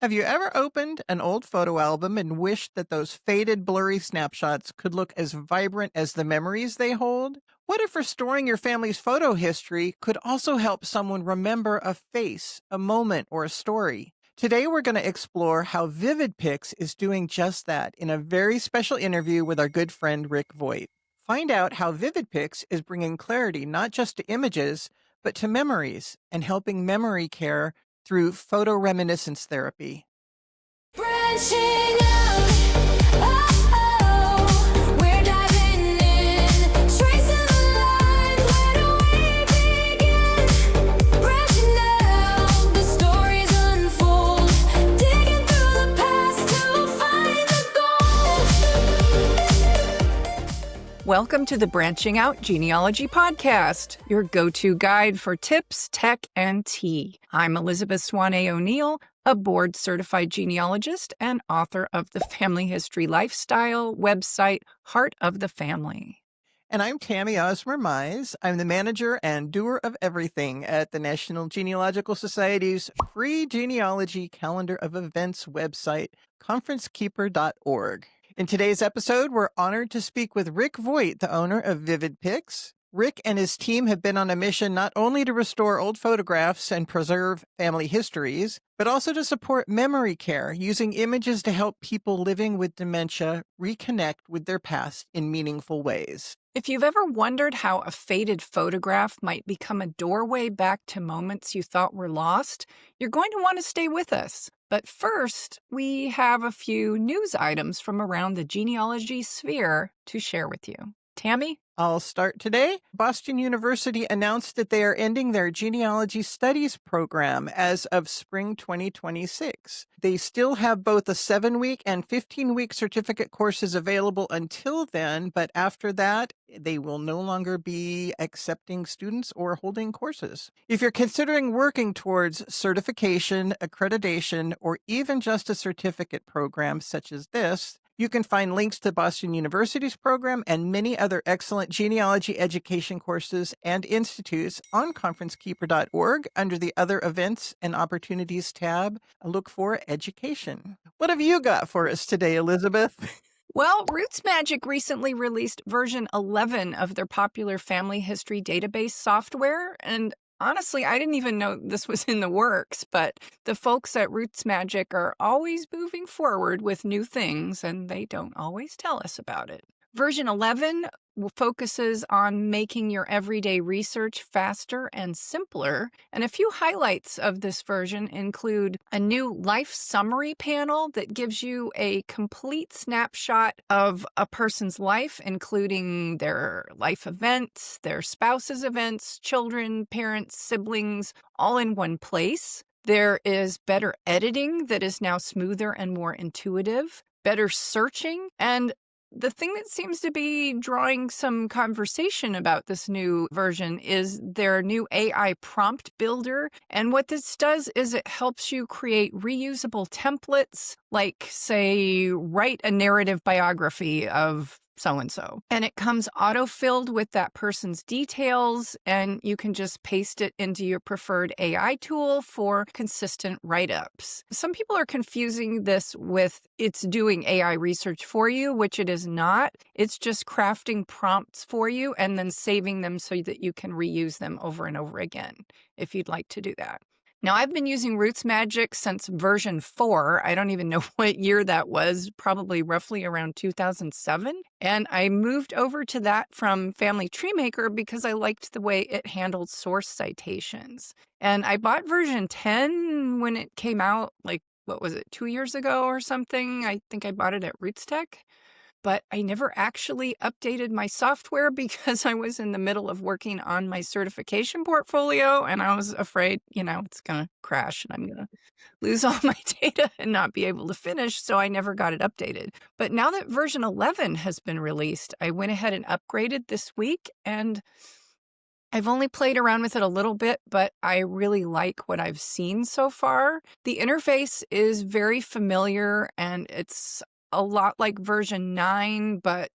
Have you ever opened an old photo album and wished that those faded, blurry snapshots could look as vibrant as the memories they hold? What if restoring your family's photo history could also help someone remember a face, a moment, or a story? Today, we're going to explore how Vivid-Pix is doing just that in a very special interview with our good friend Rick Voight. Find out how Vivid-Pix is bringing clarity not just to images, but to memories and helping memory care through photo reminiscence therapy. Branching out, oh, we're diving in, tracing the lines, where do we begin? Branching out, the stories unfold, digging through the past to find the gold. Welcome to the Branching Out Genealogy Podcast, your go-to guide for tips, tech, and tea. I'm Elizabeth Swanee O'Neill, a board-certified genealogist and author of the family history lifestyle website, Heart of the Family. And I'm Tammy Osmer-Mize. I'm the manager and doer of everything at the National Genealogical Society's free genealogy calendar of events website, conferencekeeper.org. In today's episode, we're honored to speak with Rick Voight, the owner of Vivid-Pix. Rick and his team have been on a mission not only to restore old photographs and preserve family histories, but also to support memory care, using images to help people living with dementia reconnect with their past in meaningful ways. If you've ever wondered how a faded photograph might become a doorway back to moments you thought were lost, you're going to want to stay with us. But first, we have a few news items from around the genealogy sphere to share with you. Tammy? I'll start today. Boston University announced that they are ending their genealogy studies program as of spring 2026. They still have both a 7-week and 15-week certificate courses available until then, but after that, they will no longer be accepting students or holding courses. If you're considering working towards certification, accreditation, or even just a certificate program such as this, you can find links to Boston University's program and many other excellent genealogy education courses and institutes on conferencekeeper.org under the Other Events and Opportunities tab. Look for education. What have you got for us today, Elizabeth? Well, Roots Magic recently released version 11 of their popular family history database software, and honestly, I didn't even know this was in the works, but the folks at Roots Magic are always moving forward with new things, and they don't always tell us about it. Version 11 focuses on making your everyday research faster and simpler, and a few highlights of this version include a new life summary panel that gives you a complete snapshot of a person's life, including their life events, their spouse's events, children, parents, siblings, all in one place. There is better editing that is now smoother and more intuitive, better searching, and the thing that seems to be drawing some conversation about this new version is their new AI prompt builder. And what this does is it helps you create reusable templates, like, say, write a narrative biography of so-and-so. And it comes auto-filled with that person's details, and you can just paste it into your preferred AI tool for consistent write-ups. Some people are confusing this with it's doing AI research for you, which it is not. It's just crafting prompts for you and then saving them so that you can reuse them over and over again, if you'd like to do that. Now, I've been using Roots Magic since version 4. I don't even know what year that was, probably roughly around 2007. And I moved over to that from Family Tree Maker because I liked the way it handled source citations. And I bought version 10 when it came out, like, what was it, 2 years ago or something? I think I bought it at Roots Tech. But I never actually updated my software because I was in the middle of working on my certification portfolio, and I was afraid, it's going to crash and I'm going to lose all my data and not be able to finish, so I never got it updated. But now that version 11 has been released, I went ahead and upgraded this week, and I've only played around with it a little bit, but I really like what I've seen so far. The interface is very familiar, and it's a lot like version 9, but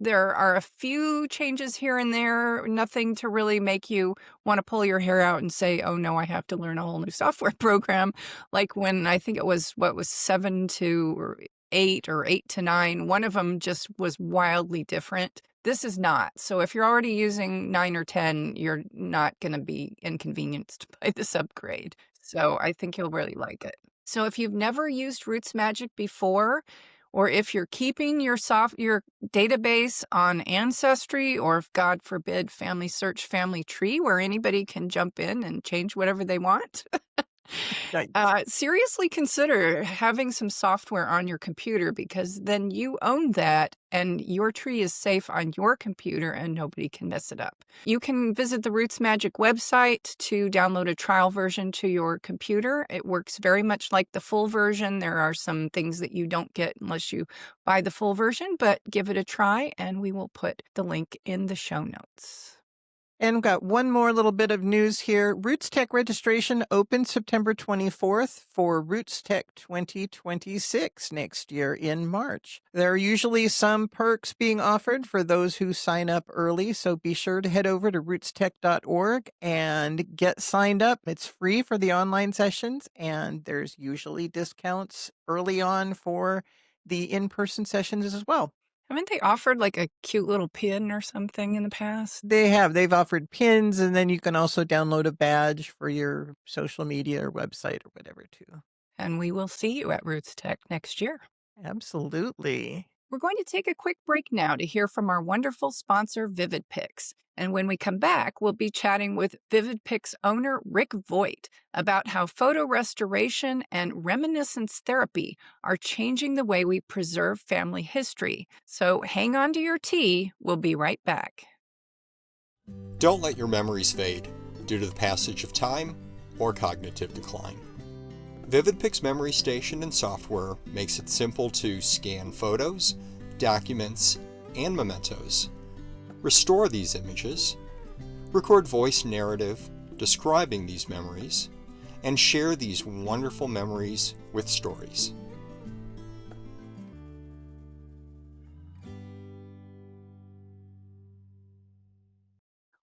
There are a few changes here and there, nothing to really make you want to pull your hair out and say, oh no, I have to learn a whole new software program. Like when I think it was 7 to 8 or 8 to 9, one of them just was wildly different. This is not. So if you're already using 9 or 10, you're not going to be inconvenienced by this upgrade. So I think you'll really like it. So if you've never used Roots Magic before, or if you're keeping your database on Ancestry, or if God forbid Family Search, Family Tree, where anybody can jump in and change whatever they want, Yikes. seriously consider having some software on your computer, because then you own that and your tree is safe on your computer and nobody can mess it up. You can visit the Roots Magic website to download a trial version to your computer. It works very much like the full version. There are some things that you don't get unless you buy the full version, but give it a try and we will put the link in the show notes. And we've got one more little bit of news here. Roots Tech registration opens September 24th for Roots Tech 2026 next year in March. There are usually some perks being offered for those who sign up early, so be sure to head over to rootstech.org and get signed up. It's free for the online sessions, and there's usually discounts early on for the in-person sessions as well. Haven't they offered like a cute little pin or something in the past? They've offered pins, and then you can also download a badge for your social media or website or whatever too. And we will see you at Roots Tech next year. Absolutely. We're going to take a quick break now to hear from our wonderful sponsor, Vivid-Pix. And when we come back, we'll be chatting with Vivid-Pix owner Rick Voight about how photo restoration and reminiscence therapy are changing the way we preserve family history. So hang on to your tea. We'll be right back. Don't let your memories fade due to the passage of time or cognitive decline. Vivid-Pix Memory Station and software makes it simple to scan photos, documents, and mementos, restore these images, record voice narrative describing these memories, and share these wonderful memories with stories.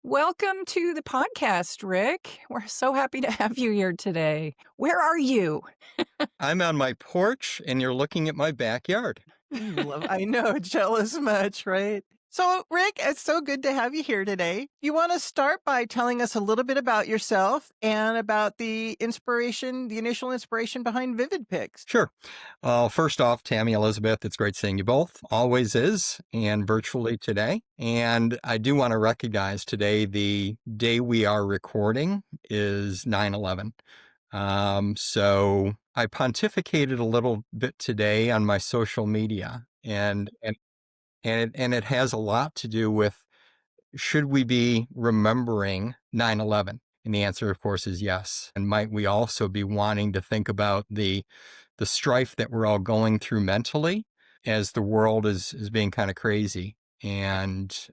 Welcome to the podcast, Rick. We're so happy to have you here today. Where are you? I'm on my porch and you're looking at my backyard. I know, jealous much, right? So, Rick, it's so good to have you here today. You want to start by telling us a little bit about yourself and about the initial inspiration behind Vivid-Pix. Sure. First off, Tammy, Elizabeth, it's great seeing you both. Always is, and virtually today. And I do want to recognize today, the day we are recording is 9/11. So I pontificated a little bit today on my social media, and it has a lot to do with, should we be remembering 9/11? And the answer, of course, is yes. And might we also be wanting to think about the strife that we're all going through mentally as the world is being kind of crazy and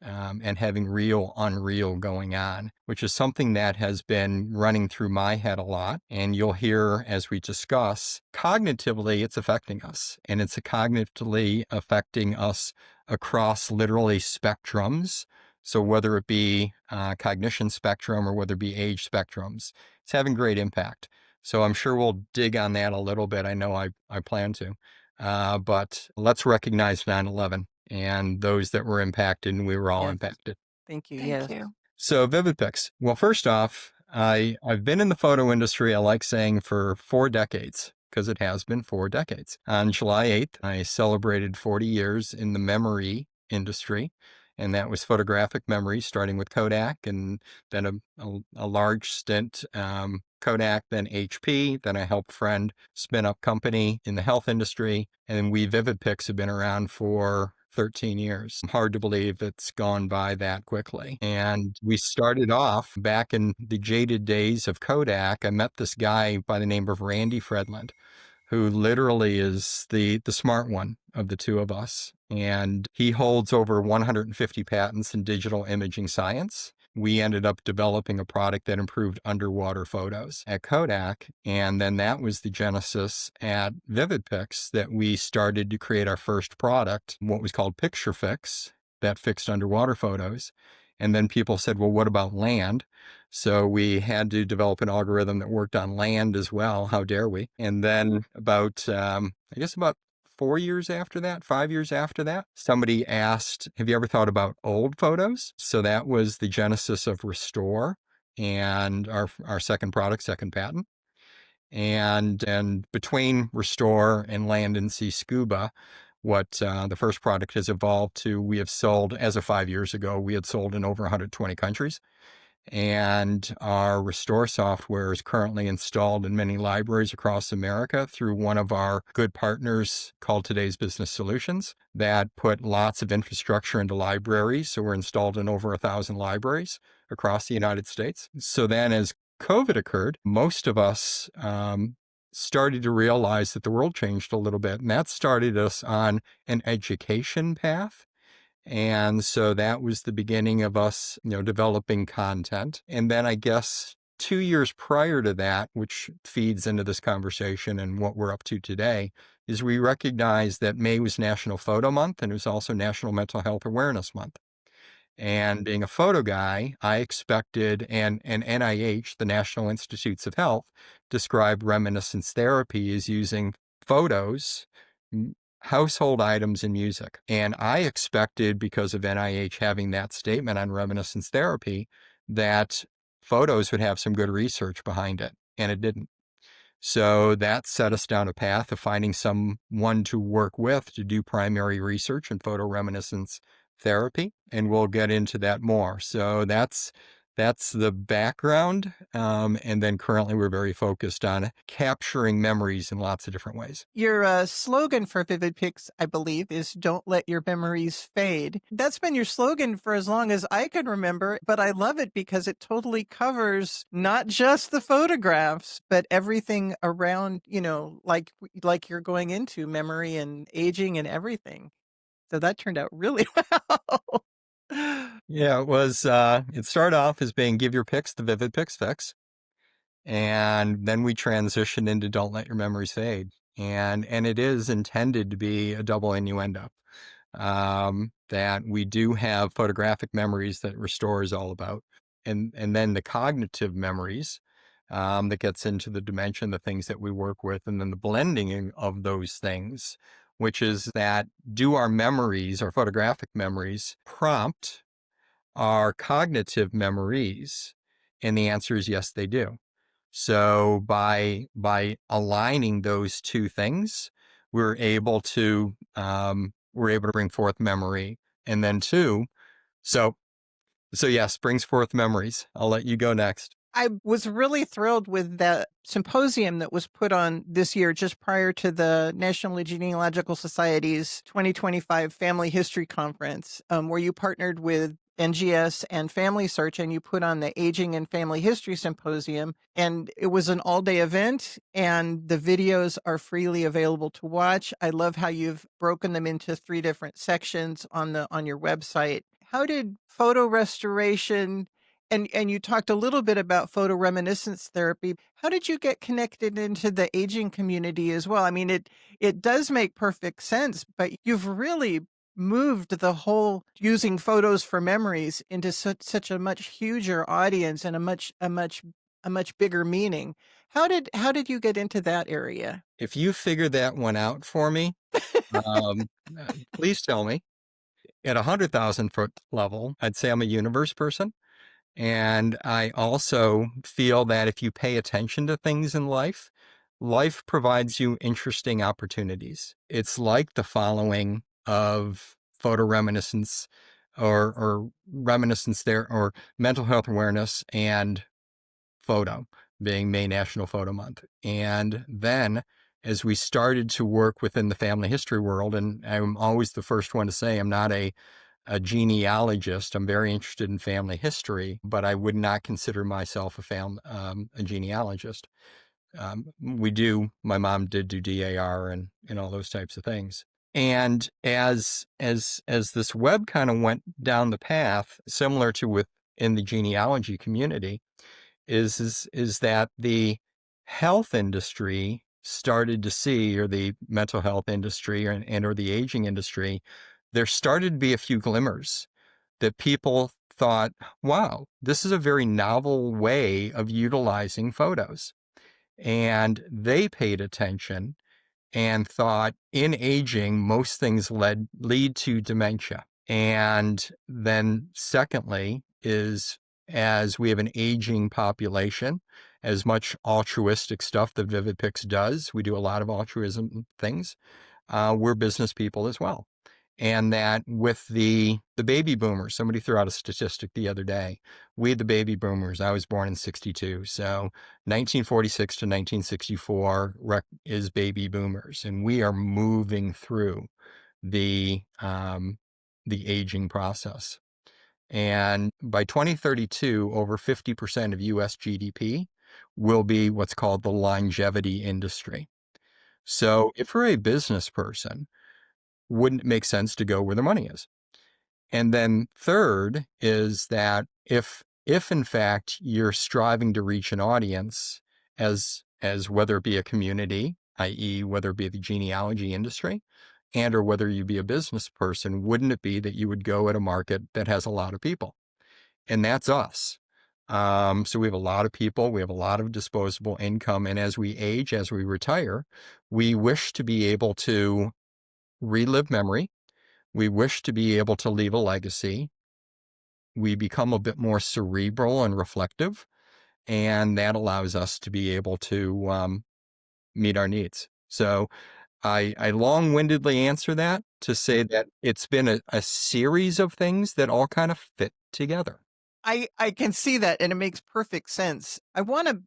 having real unreal going on, which is something that has been running through my head a lot. And you'll hear as we discuss, cognitively, it's affecting us, and it's cognitively affecting us across literally spectrums. So whether it be cognition spectrum or whether it be age spectrums, it's having great impact. So I'm sure we'll dig on that a little bit. I know I plan to. But let's recognize 9/11 and those that were impacted, and we were all Yes. impacted. Thank you. Thank Yes. you. So Vivid-Pix. Well, first off, I've been in the photo industry, I like saying, for 4 decades, because it has been 4 decades. On July 8th, I celebrated 40 years in the memory industry, and that was photographic memory, starting with Kodak, and then a large stint, Kodak, then HP, then I helped a friend spin up company in the health industry, and we Vivid-Pix have been around for 13 years. Hard to believe it's gone by that quickly. And we started off back in the jaded days of Kodak. I met this guy by the name of Randy Fredland, who literally is the smart one of the two of us. And he holds over 150 patents in digital imaging science. We ended up developing a product that improved underwater photos at Kodak. And then that was the genesis at Vivid-Pix that we started to create our first product, what was called Picture Fix. that fixed underwater photos. And then people said, well, what about land? So we had to develop an algorithm that worked on land as well. How dare we? And then about, I guess about 4 years after that, 5 years after that, somebody asked, have you ever thought about old photos? So that was the genesis of Restore and our second product, second patent. And between Restore and Land and Sea Scuba, what the first product has evolved to, we have sold, as of 5 years ago, we had sold in over 120 countries. And our Restore software is currently installed in many libraries across America through one of our good partners called Today's Business Solutions that put lots of infrastructure into libraries. So we're installed in over 1,000 libraries across the United States. So then as COVID occurred, most of us started to realize that the world changed a little bit. And that started us on an education path. And so that was the beginning of us, developing content. And then I guess 2 years prior to that, which feeds into this conversation and what we're up to today, is we recognized that May was National Photo Month and it was also National Mental Health Awareness Month. And being a photo guy, I expected, and NIH, the National Institutes of Health, described reminiscence therapy as using photos, household items, and music. And I expected, because of NIH having that statement on reminiscence therapy, that photos would have some good research behind it, and it didn't. So that set us down a path of finding someone to work with to do primary research in photoreminiscence therapy, and we'll get into that more. So that's the background, and then currently we're very focused on capturing memories in lots of different ways. Your slogan for Vivid-Pix, I believe, is "Don't let your memories fade." That's been your slogan for as long as I can remember, but I love it because it totally covers not just the photographs, but everything around, like you're going into memory and aging and everything. So that turned out really well. Yeah, it was, it started off as being give your pics the Vivid-Pix fix. And then we transitioned into don't let your memories fade. And it is intended to be a double innuendo. That we do have photographic memories that Restore is all about. And then the cognitive memories, that gets into the dimension, the things that we work with, and then the blending of those things, which is that do our memories, our photographic memories, prompt our cognitive memories? And the answer is yes, they do. So by aligning those two things, we're able to bring forth memory. And then so yes, brings forth memories. I'll let you go next. I was really thrilled with that symposium that was put on this year just prior to the National Genealogical Society's 2025 Family History Conference, where you partnered with NGS and Family Search, and you put on the Aging and Family History Symposium. And it was an all-day event, and the videos are freely available to watch. I love how you've broken them into 3 different sections on your website. How did photo restoration, and you talked a little bit about photoreminiscence therapy. How did you get connected into the aging community as well? I mean, it does make perfect sense, but you've really moved the whole using photos for memories into such a much huger audience and a much bigger meaning. How did you get into that area? If you figured that one out for me, please tell me. At 100,000 foot level, I'd say I'm a universe person. And I also feel that if you pay attention to things in life, life provides you interesting opportunities. It's like the following of photoreminiscence or reminiscence there, or mental health awareness and photo being May National Photo Month. And then as we started to work within the family history world, and I'm always the first one to say I'm not a genealogist. I'm very interested in family history, but I would not consider myself a genealogist. My mom did do DAR and all those types of things. And as this web kind of went down the path, similar to within the genealogy community, is that the health industry started to see, or the mental health industry or the aging industry there started to be a few glimmers that people thought, wow, this is a very novel way of utilizing photos. And they paid attention and thought in aging, most things lead to dementia. And then secondly is as we have an aging population, as much altruistic stuff that Vivid-Pix does, we do a lot of altruism things. We're business people as well. And that with the baby boomers, somebody threw out a statistic the other day. We had the baby boomers. I was born in 62. So 1946 to 1964 is baby boomers. And we are moving through the aging process. And by 2032, over 50% of US GDP will be what's called the longevity industry. So if you're a business person, wouldn't it make sense to go where the money is? And then third is that if in fact you're striving to reach an audience as whether it be a community, i.e. whether it be the genealogy industry, and or whether you be a business person, wouldn't it be that you would go at a market that has a lot of people? And that's us. So we have a lot of people, we have a lot of disposable income. And as we age, as we retire, we wish to be able to relive memory. We wish to be able to leave a legacy. We become a bit more cerebral and reflective, and that allows us to be able to meet our needs. So I long-windedly answer that to say that it's been a series of things that all kind of fit together. I can see that, and it makes perfect sense. I want to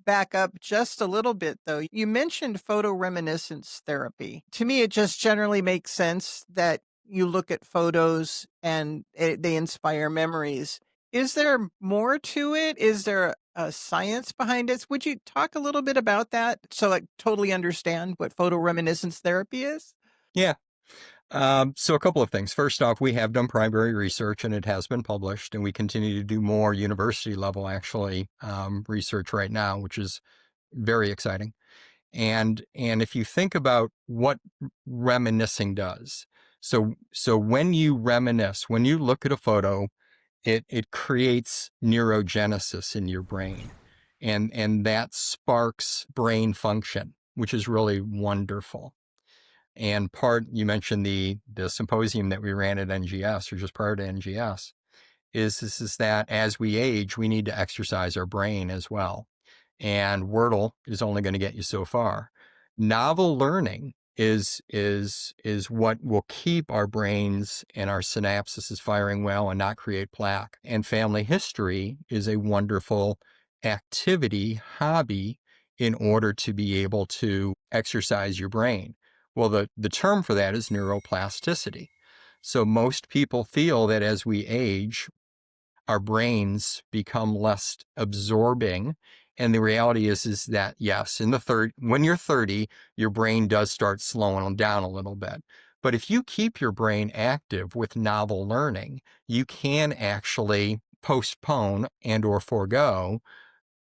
back up just a little bit, though. You mentioned photoreminiscence therapy. To me, it just generally makes sense that you look at photos and they inspire memories. Is there more to it? Is there a science behind it? Would you talk a little bit about that so I totally understand what photoreminiscence therapy is? Yeah. So a couple of things. First off, we have done primary research and it has been published, and we continue to do more university level actually research right now, which is very exciting. And if you think about what reminiscing does, so when you reminisce, when you look at a photo, it creates neurogenesis in your brain, and that sparks brain function, which is really wonderful. And you mentioned the symposium that we ran at NGS, or just prior to NGS, is that as we age, we need to exercise our brain as well. And Wordle is only going to get you so far. Novel learning is what will keep our brains and our synapses firing well and not create plaque. And family history is a wonderful activity, hobby, in order to be able to exercise your brain. Well, the term for that is neuroplasticity. So most people feel that as we age, our brains become less absorbing. And the reality is that, yes, when you're 30, your brain does start slowing down a little bit. But if you keep your brain active with novel learning, you can actually postpone and or forego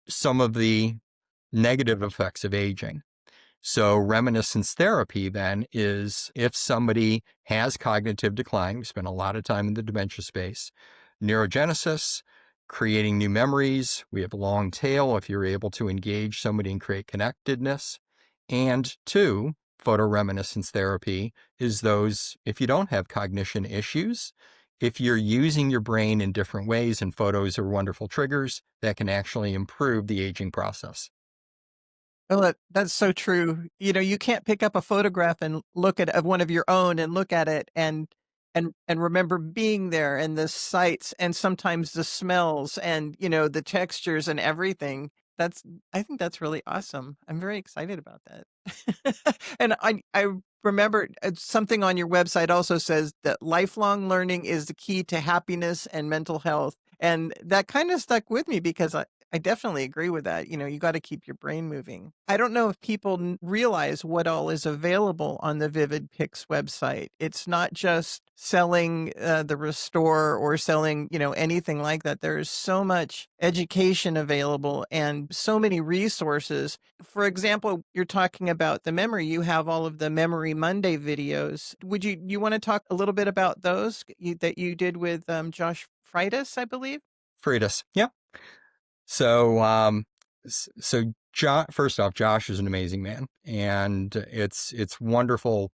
some of the negative effects of aging. So reminiscence therapy then is if somebody has cognitive decline, we spend a lot of time in the dementia space, neurogenesis, creating new memories. We have a long tail if you're able to engage somebody and create connectedness. And two, photoreminiscence therapy is those, if you don't have cognition issues, if you're using your brain in different ways, and photos are wonderful triggers, that can actually improve the aging process. Well, that's so true. You can't pick up a photograph and look at one of your own and look at it and remember being there, and the sights and sometimes the smells and the textures and everything. I think that's really awesome. I'm very excited about that. And I remember something on your website also says that lifelong learning is the key to happiness and mental health. And that kind of stuck with me because I I definitely agree with that. You got to keep your brain moving. I don't know if people realize what all is available on the Vivid-Pix website. It's not just selling the restore or selling, anything like that. There's so much education available and so many resources. For example, you're talking about the memory. You have all of the Memory Monday videos. You want to talk a little bit about those that you did with Josh Freitas, I believe? Freitas. Yeah. So, first off, Josh is an amazing man, and it's wonderful.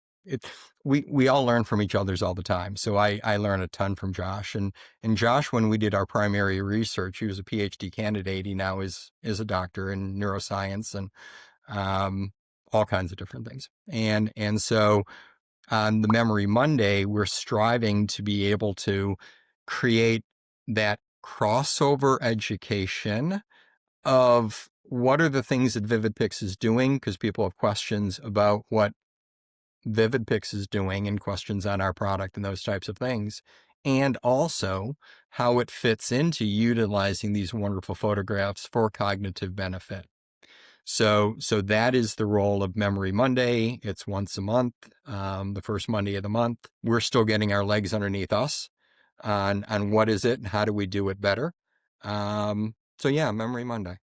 We all learn from each other's all the time. So I learn a ton from Josh, and Josh, when we did our primary research, he was a PhD candidate. He now is a doctor in neuroscience and all kinds of different things. And so on the Memory Monday, we're striving to be able to create that crossover education of what are the things that Vivid-Pix is doing, because people have questions about what Vivid-Pix is doing and questions on our product and those types of things, and also how it fits into utilizing these wonderful photographs for cognitive benefit. So that is the role of Memory Monday. It's once a month, the first Monday of the month. We're still getting our legs underneath us on what is it and how do we do it better. So yeah, Memory Monday.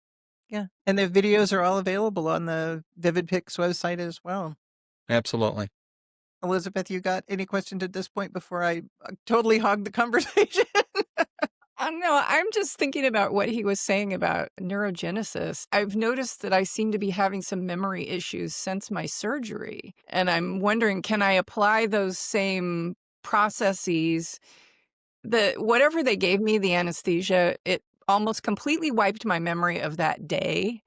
Yeah. And the videos are all available on the Vivid-Pix website as well. Absolutely. Elizabeth, you got any questions at this point before I totally hog the conversation? No, I'm just thinking about what he was saying about neurogenesis. I've noticed that I seem to be having some memory issues since my surgery. And I'm wondering, can I apply those same processes? Whatever they gave me, the anesthesia, it almost completely wiped my memory of that day.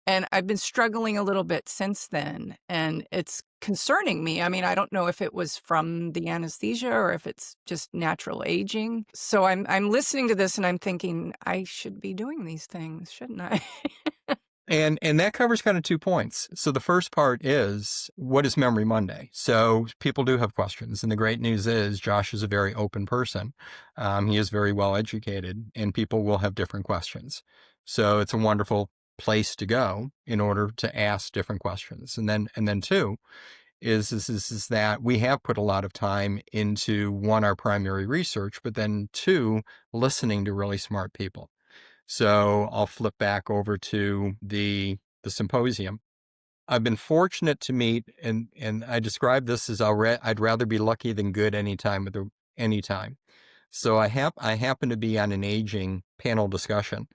And I've been struggling a little bit since then. And it's concerning me. I mean, I don't know if it was from the anesthesia or if it's just natural aging. So I'm listening to this and I'm thinking, I should be doing these things, shouldn't I? And that covers kind of 2 points. So the first part is, what is Memory Monday? So people do have questions. And the great news is Josh is a very open person. He is very well educated, and people will have different questions. So it's a wonderful place to go in order to ask different questions. And then two is that we have put a lot of time into, one, our primary research, but then two, listening to really smart people. So I'll flip back over to the symposium. I've been fortunate to meet, and I describe this as I'd rather be lucky than good anytime. So I happen to be on an aging panel discussion,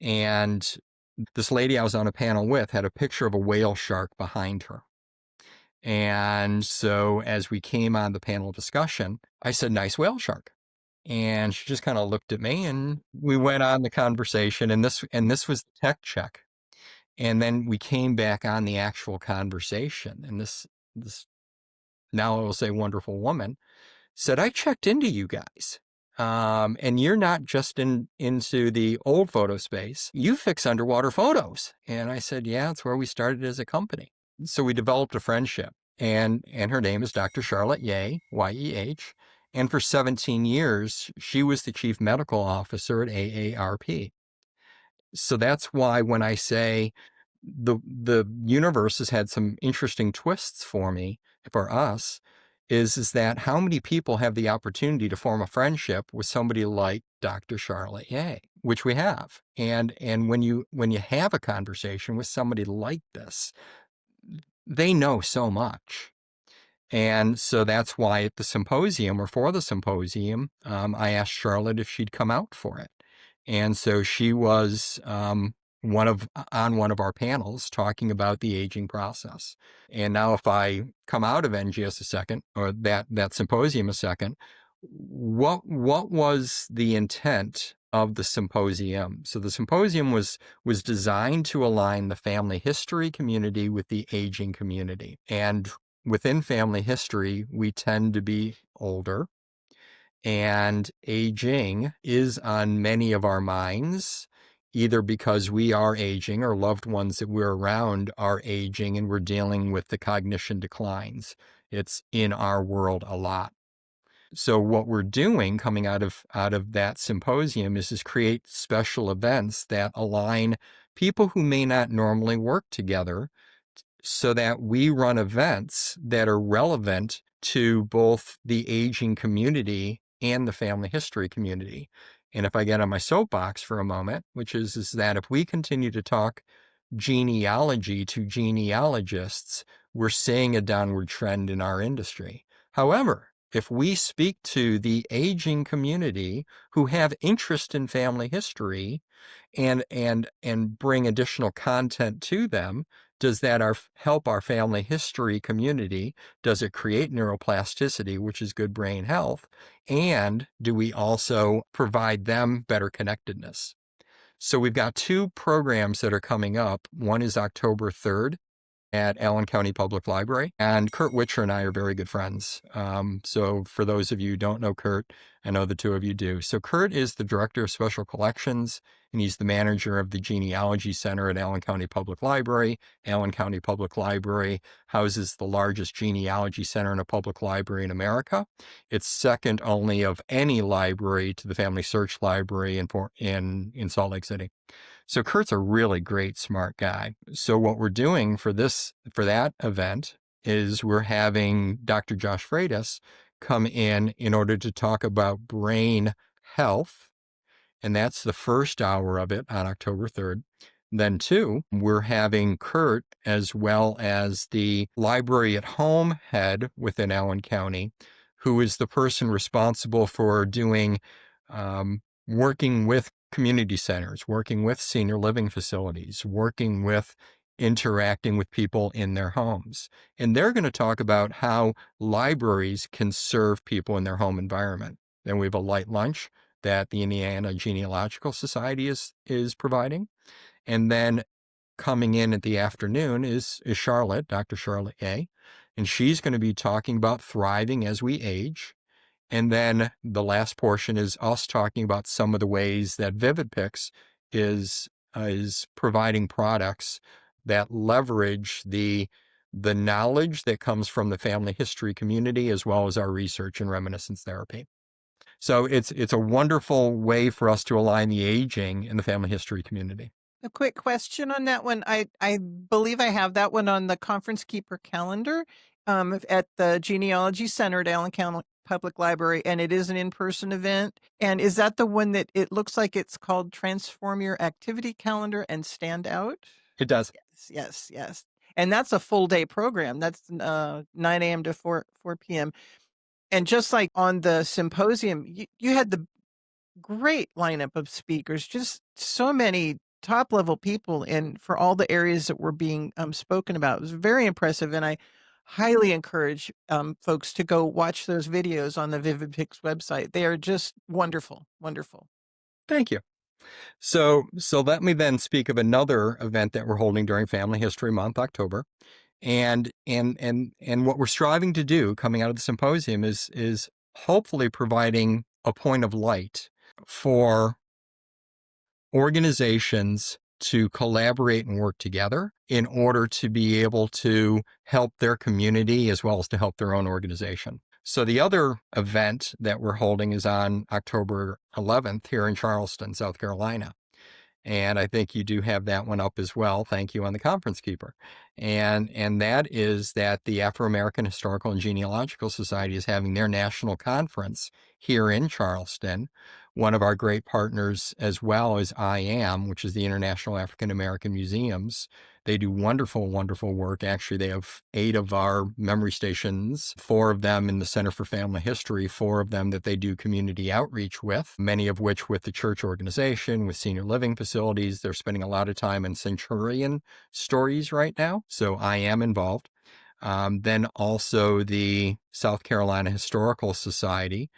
and this lady I was on a panel with had a picture of a whale shark behind her. And so as we came on the panel discussion, I said, "Nice whale shark." And she just kind of looked at me, and we went on the conversation, and this was the tech check. And then we came back on the actual conversation, and this now I will say wonderful woman said, "I checked into you guys. And you're not just into the old photo space. You fix underwater photos." And I said, "Yeah, it's where we started as a company." So we developed a friendship, and her name is Dr. Charlotte Yeh, Y-E-H. And for 17 years, she was the chief medical officer at AARP. So that's why when I say the universe has had some interesting twists for us, is that how many people have the opportunity to form a friendship with somebody like Dr. Charlotte Yeh, which we have. And when you have a conversation with somebody like this, they know so much. And so that's why at the symposium, or for the symposium, I asked Charlotte if she'd come out for it. And so she was on one of our panels talking about the aging process. And now if I come out of NGS a second, or that symposium a second, what was the intent of the symposium? So the symposium was designed to align the family history community with the aging community. And within family history, we tend to be older, and aging is on many of our minds, either because we are aging or loved ones that we're around are aging and we're dealing with the cognition declines. It's in our world a lot. So what we're doing coming out of that symposium is create special events that align people who may not normally work together, so that we run events that are relevant to both the aging community and the family history community. And if I get on my soapbox for a moment, which is that if we continue to talk genealogy to genealogists, we're seeing a downward trend in our industry. However, if we speak to the aging community who have interest in family history and bring additional content to them, does that help our family history community? Does it create neuroplasticity, which is good brain health? And do we also provide them better connectedness? So we've got 2 programs that are coming up. One is October 3rd at Allen County Public Library, and Kurt Witcher and I are very good friends. So for those of you who don't know Kurt, I know the 2 of you do. So Kurt is the Director of Special Collections, and he's the manager of the Genealogy Center at Allen County Public Library. Allen County Public Library houses the largest genealogy center in a public library in America. It's second only of any library to the Family Search Library in Salt Lake City. So Kurt's a really great, smart guy. So what we're doing for that event is we're having Dr. Josh Freitas come in order to talk about brain health. And that's the first hour of it on October 3rd. Then 2, we're having Kurt, as well as the library at home head within Allen County, who is the person responsible for doing working with community centers, working with senior living facilities, working with interacting with people in their homes. And they're going to talk about how libraries can serve people in their home environment. Then we have a light lunch that the Indiana Genealogical Society is providing. And then coming in at the afternoon is Charlotte, Dr. Charlotte A. And she's going to be talking about thriving as we age. And then the last portion is us talking about some of the ways that Vivid-Pix is providing products that leverage the knowledge that comes from the family history community, as well as our research in reminiscence therapy. So it's a wonderful way for us to align the aging in the family history community. A quick question on that one. I believe I have that one on the Conference Keeper calendar at the Genealogy Center at Allen County Public Library, and it is an in-person event. And is that the one that it looks like it's called Transform Your Activity Calendar and Stand Out? It does. Yes. And that's a full day program. That's 9 a.m. to 4 p.m. And just like on the symposium, you had the great lineup of speakers, just so many top level people in for all the areas that were being spoken about. It was very impressive. And I highly encourage folks to go watch those videos on the Vivid-Pix website. They are just wonderful. Thank you. So let me then speak of another event that we're holding during Family History Month, October. And what we're striving to do coming out of the symposium is hopefully providing a point of light for organizations to collaborate and work together in order to be able to help their community as well as to help their own organization. So the other event that we're holding is on October 11th here in Charleston, South Carolina. And I think you do have that one up as well. Thank you on the Conference Keeper. And that is that the Afro-American Historical and Genealogical Society is having their national conference here in Charleston. One of our great partners as well is IAM, which is the International African American Museums. They do wonderful, wonderful work. Actually, they have 8 of our memory stations, 4 of them in the Center for Family History, 4 of them that they do community outreach with, many of which with the church organization, with senior living facilities. They're spending a lot of time in Centurion stories right now, so I am involved. Then also the South Carolina Historical Society,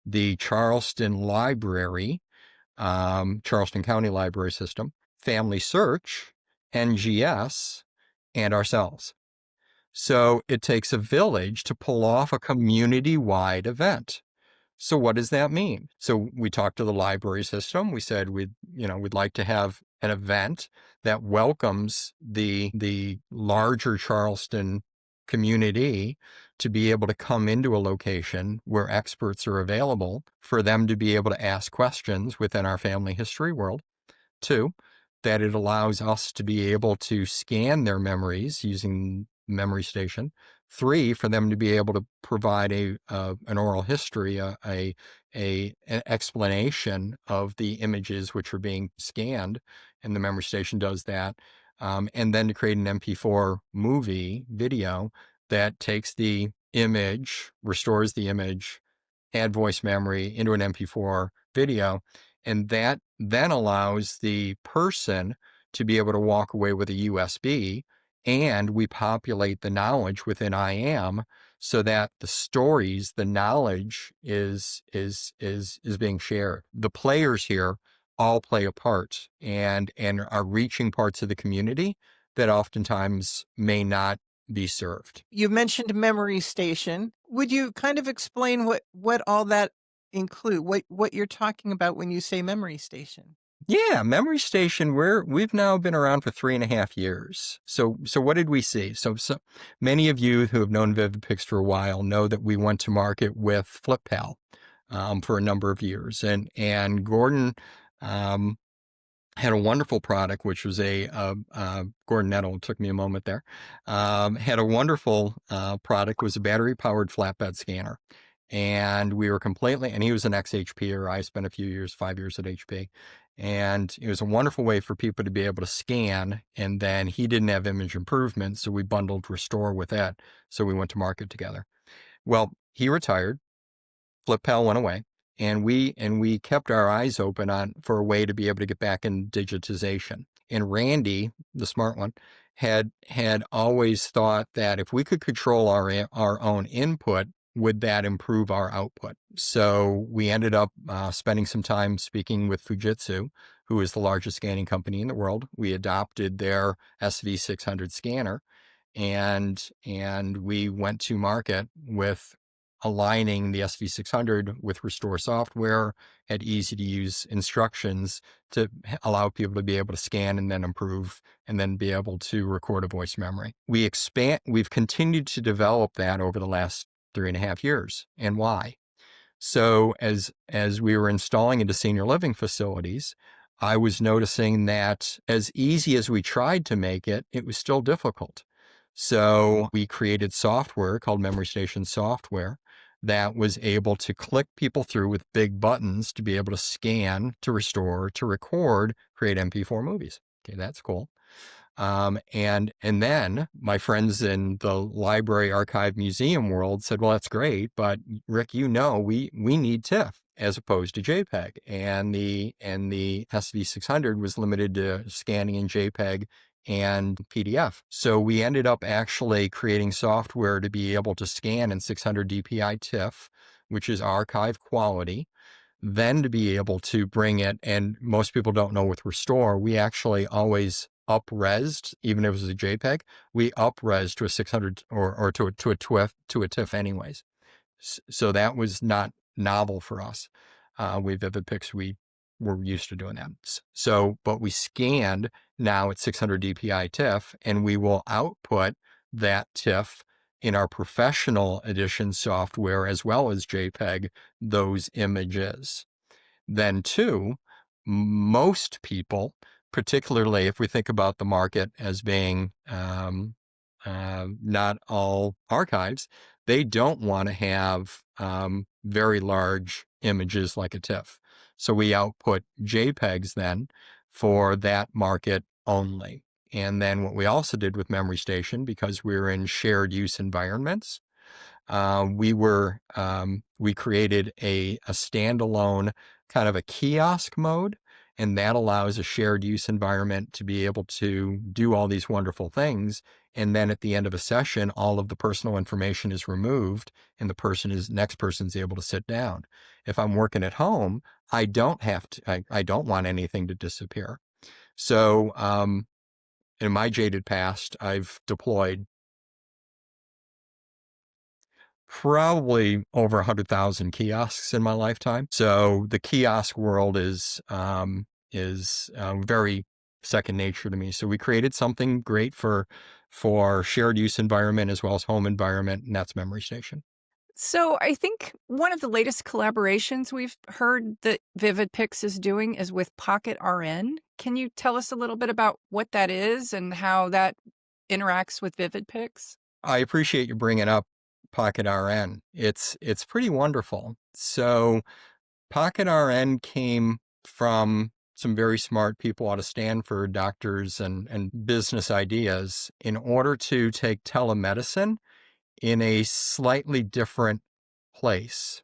the Charleston Library, Charleston County Library System, Family Search, NGS, and ourselves. So it takes a village to pull off a community-wide event. So what does that mean? So we talked to the library system. We said we'd like to have an event that welcomes the larger Charleston community to be able to come into a location where experts are available for them to be able to ask questions within our family history world. 2, that it allows us to be able to scan their memories using Memory Station. 3, for them to be able to provide an oral history, an explanation of the images which are being scanned, and the Memory Station does that. And then to create an MP4 movie video that takes the image, restores the image, add voice memory into an MP4 video, and that then allows the person to be able to walk away with a USB, and we populate the knowledge within IAM so that the stories, the knowledge is being shared. The players here all play a part and are reaching parts of the community that oftentimes may not be served. You mentioned Memory Station. Would you kind of explain what all that include? What you're talking about when you say Memory Station? Yeah, Memory Station, we've now been around for 3.5 years. So what did we see? So many of you who have known Vivid-Pix for a while know that we went to market with FlipPal for a number of years. And Gordon had a wonderful product, which was Gordon Nettle, it took me a moment there, had a wonderful product, was a battery-powered flatbed scanner. And we were and he was an ex-HPer. I spent a few years, 5 years at HP. And it was a wonderful way for people to be able to scan. And then he didn't have image improvement, so we bundled Restore with that. So we went to market together. Well, he retired. FlipPal went away. And we kept our eyes open for a way to be able to get back in digitization. And Randy, the smart one, had always thought that if we could control our own input, would that improve our output? So we ended up spending some time speaking with Fujitsu, who is the largest scanning company in the world. We adopted their SV600 scanner, and we went to market with aligning the SV600 with Restore software, had easy-to-use instructions to allow people to be able to scan and then improve and then be able to record a voice memory. We've continued to develop that over the last 3.5 years. And why? So as we were installing into senior living facilities, I was noticing that as easy as we tried to make it, it was still difficult. So we created software called Memory Station software that was able to click people through with big buttons to be able to scan, to restore, to record, create MP4 movies. Okay, that's cool. And then my friends in the library, archive, museum world said, well, that's great, but Rick, we need TIFF as opposed to JPEG. And the SV600 was limited to scanning in JPEG and PDF. So we ended up actually creating software to be able to scan in 600 DPI TIFF, which is archive quality, then to be able to bring it, and most people don't know with Restore, we actually always up-resed, even if it was a JPEG, we up-resed to a 600 or to a TIFF anyways. So that was not novel for us. With Vivid-Pix, we were used to doing that. So, but we scanned now at 600 DPI TIFF, and we will output that TIFF in our professional edition software as well as JPEG, those images. Then 2, most people, particularly if we think about the market as being not all archives, they don't want to have very large images like a TIFF. So we output JPEGs then for that market only. And then what we also did with Memory Station, because we're in shared use environments, we created a standalone kind of a kiosk mode, and that allows a shared use environment to be able to do all these wonderful things. And then at the end of a session, all of the personal information is removed and next person's able to sit down. If I'm working at home, I don't want anything to disappear. So, in my jaded past, I've deployed probably over 100,000 kiosks in my lifetime. So the kiosk world is very second nature to me. So we created something great for for shared use environment as well as home environment, and that's Memory Station. So I think one of the latest collaborations we've heard that Vivid-Pix is doing is with Pocket RN. Can you tell us a little bit about what that is and how that interacts with Vivid-Pix? I appreciate you bringing up Pocket RN. It's pretty wonderful. So Pocket RN came from some very smart people out of Stanford, doctors and business ideas, in order to take telemedicine in a slightly different place.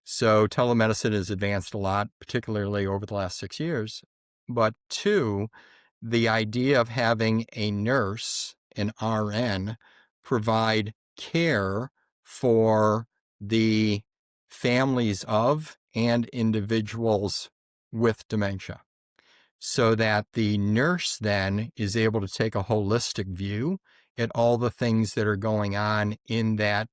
So telemedicine has advanced a lot, particularly over the last 6 years. But two, the idea of having a nurse, an RN, provide care for the families of and individuals with dementia, so that the nurse then is able to take a holistic view at all the things that are going on in that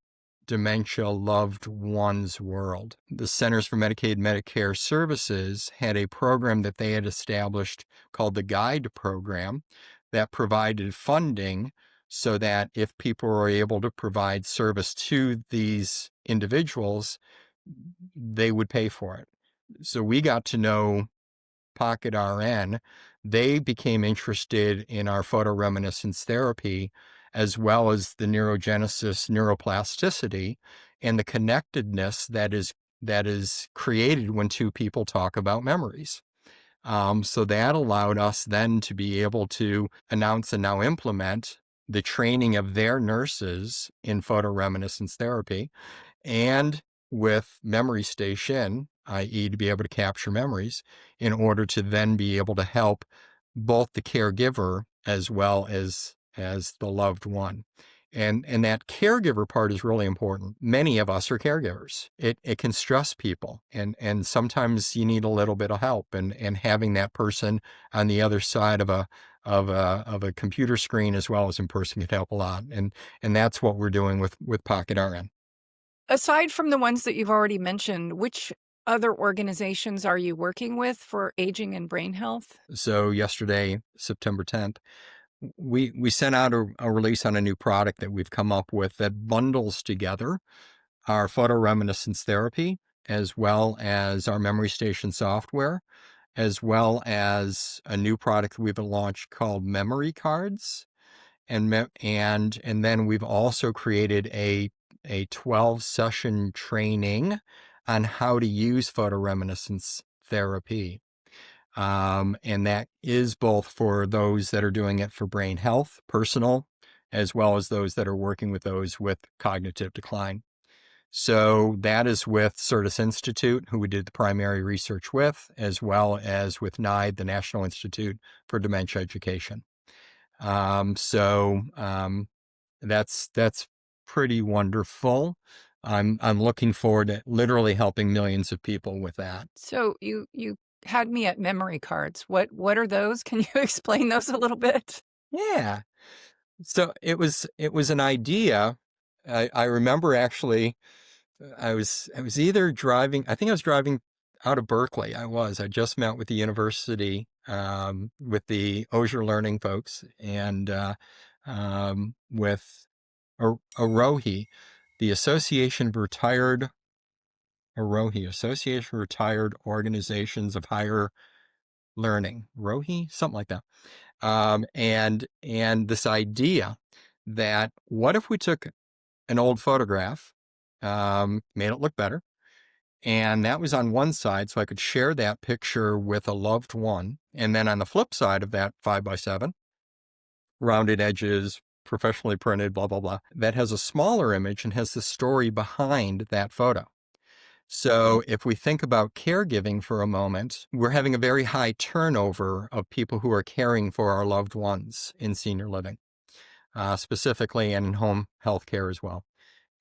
dementia loved one's world. The Centers for Medicaid and Medicare Services had a program that they had established called the GUIDE program that provided funding so that if people were able to provide service to these individuals, they would pay for it. So we got to know Pocket RN. They became interested in our photoreminiscence therapy, as well as the neurogenesis, neuroplasticity, and the connectedness that is created when two people talk about memories. So that allowed us then to be able to announce and now implement the training of their nurses in photoreminiscence therapy, and with Memory Station, i.e., to be able to capture memories, in order to then be able to help both the caregiver as well as the loved one. And that caregiver part is really important. Many of us are caregivers. It can stress people, and sometimes you need a little bit of help, and having that person on the other side of a computer screen as well as in person can help a lot. And that's what we're doing with Pocket RN. Aside from the ones that you've already mentioned, which other organizations are you working with for aging and brain health? So yesterday, September 10th, we sent out a release on a new product that we've come up with that bundles together our photoreminiscence therapy, as well as our Memory Station software, as well as a new product we've launched called Memory Cards. And then we've also created a 12-session training on how to use photoreminiscence therapy. And that is both for those that are doing it for brain health, personal, as well as those that are working with those with cognitive decline. So that is with Certis Institute, who we did the primary research with, as well as with NIDE, the National Institute for Dementia Education. That's pretty wonderful. I'm looking forward to literally helping millions of people with that. So you had me at memory cards. What are those? Can you explain those a little bit? Yeah. So it was an idea. I remember actually I was either driving, I think I was driving out of Berkeley. I just met with the university, with the Osier Learning folks, and with AROHI, the Association of Retired Organizations of Higher Learning, ROHI, something like that. And this idea that what if we took an old photograph, made it look better, and that was on one side, so I could share that picture with a loved one, and then on the flip side of that 5x7, rounded edges, professionally printed, blah, blah, blah, that has a smaller image and has the story behind that photo. So if we think about caregiving for a moment, we're having a very high turnover of people who are caring for our loved ones in senior living, specifically, and in home health care as well.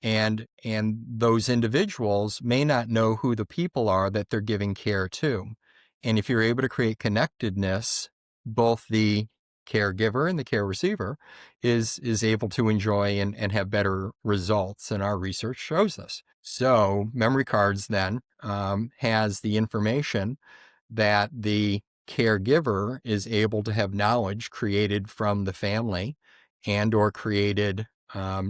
And those individuals may not know who the people are that they're giving care to. And if you're able to create connectedness, both the caregiver and the care receiver is able to enjoy and have better results. And our research shows this. So Memory Cards then has the information that the caregiver is able to have knowledge created from the family and or created